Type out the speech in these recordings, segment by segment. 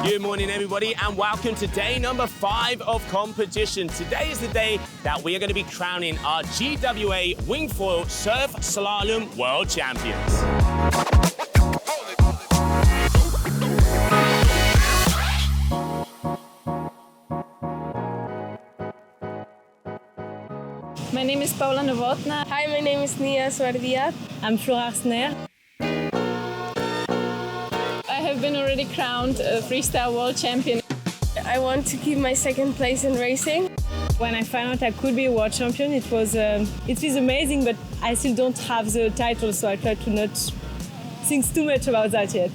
Good morning, everybody, and welcome to day number 5 of competition. Today is the day that we are going to be crowning our GWA Wingfoil Surf Slalom World Champions. My name is Paula Novotna. Hi, my name is Nia Swardiat. I'm Flora Arsner. I have been already crowned a freestyle world champion. I want to keep my second place in racing. When I found out I could be a world champion, it was amazing, but I still don't have the title, so I try to not think too much about that yet.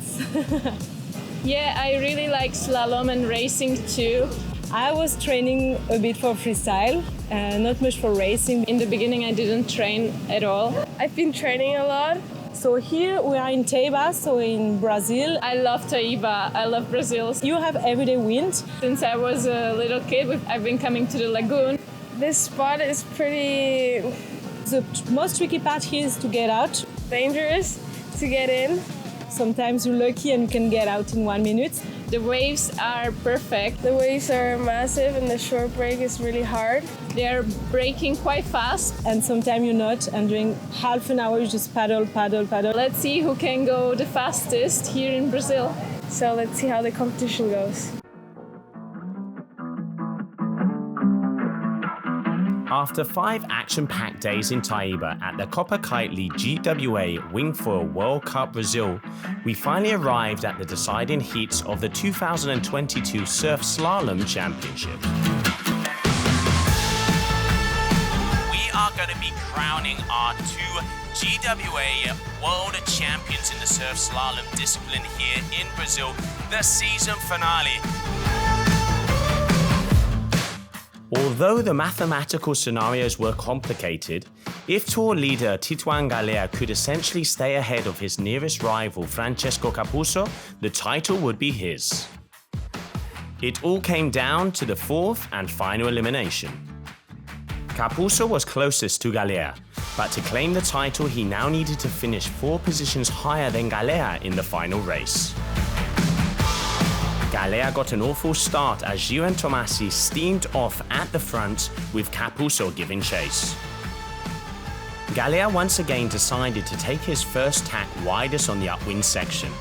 Yeah, I really like slalom and racing too. I was training a bit for freestyle, not much for racing. In the beginning, I didn't train at all. I've been training a lot. So here we are in Taiba, so in Brazil. I love Taiba, I love Brazil. You have everyday wind. Since I was a little kid, I've been coming to the lagoon. This spot is pretty... The most tricky part here is to get out. Dangerous to get in. Sometimes you're lucky and you can get out in 1 minute. The waves are perfect. The waves are massive and the short break is really hard. They are breaking quite fast. And sometimes you're not, and during half an hour you just paddle. Let's see who can go the fastest here in Brazil. So let's see how the competition goes. After 5 action-packed days in Taiba at the Copa Kitley GWA Wingfoil World Cup Brazil, we finally arrived at the deciding heats of the 2022 Surf Slalom Championship. We are going to be crowning our 2 GWA World Champions in the Surf Slalom discipline here in Brazil, the season finale. Although the mathematical scenarios were complicated, if tour leader Tituan Galea could essentially stay ahead of his nearest rival Francesco Capuzzo, the title would be his. It all came down to the 4th and final elimination. Capuzzo was closest to Galea, but to claim the title he now needed to finish 4 positions higher than Galea in the final race. Galea got an awful start as Gio and Tomasi steamed off at the front, with Capuzzo giving chase. Galea once again decided to take his first tack widest on the upwind section.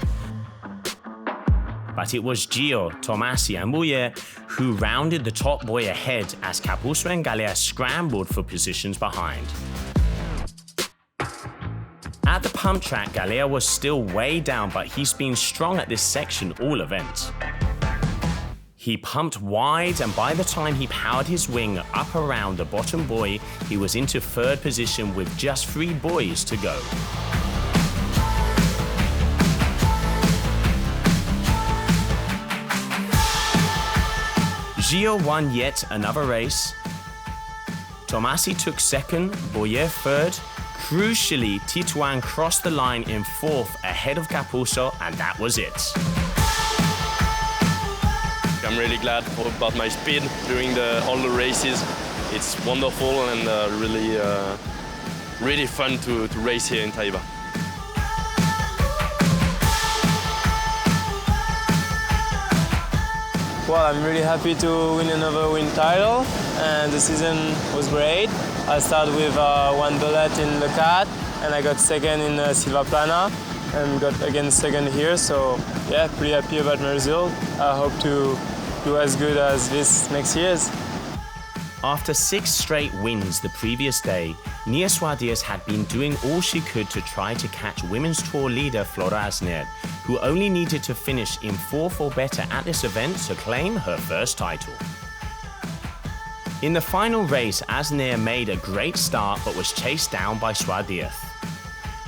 But it was Gio, Tomasi and Bouyer who rounded the top buoy ahead as Capuzzo and Galea scrambled for positions behind. At the pump track, Galea was still way down, but he's been strong at this section all event. He pumped wide, and by the time he powered his wing up around the bottom buoy, he was into 3rd position with just 3 buoys to go. Gio won yet another race. Tomasi took 2nd, Bouyer 3rd. Crucially, Tituan crossed the line in 4th ahead of Capuzzo, and that was it. I'm really glad about my speed during all the races. It's wonderful and really fun to race here in Taiba. Well, I'm really happy to win another win title, and the season was great. I started with 1 bullet in Le Cat, and I got 2nd in Silva Plana, and got again 2nd here. So yeah, pretty happy about my result. I hope to do as good as this next year. After 6 straight wins the previous day, Nia Swardiat had been doing all she could to try to catch women's tour leader Flora Arsner, who only needed to finish in 4th or better at this event to claim her first title. In the final race, Arsner made a great start but was chased down by Swardiat.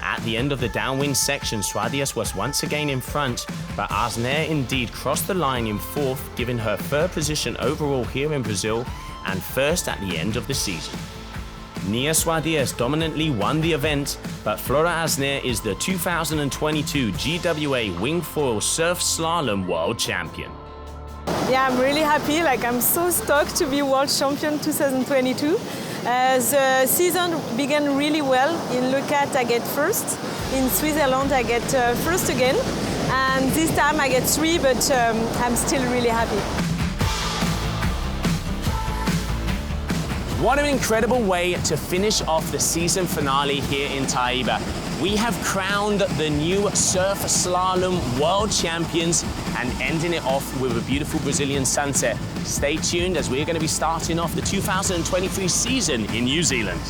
At the end of the downwind section, Swardiat was once again in front, but Arsner indeed crossed the line in 4th, giving her 3rd position overall here in Brazil and 1st at the end of the season. Nia Swardiat dominantly won the event, but Flora Arsner is the 2022 GWA Wingfoil Surf Slalom World Champion. Yeah, I'm really happy. I'm so stoked to be world champion 2022. The season began really well. In Le Cat, I get 1st. In Switzerland, I get 1st again. And this time I get 3, but I'm still really happy. What an incredible way to finish off the season finale here in Taiba. We have crowned the new Surf Slalom World Champions and ending it off with a beautiful Brazilian sunset. Stay tuned as we're going to be starting off the 2023 season in New Zealand.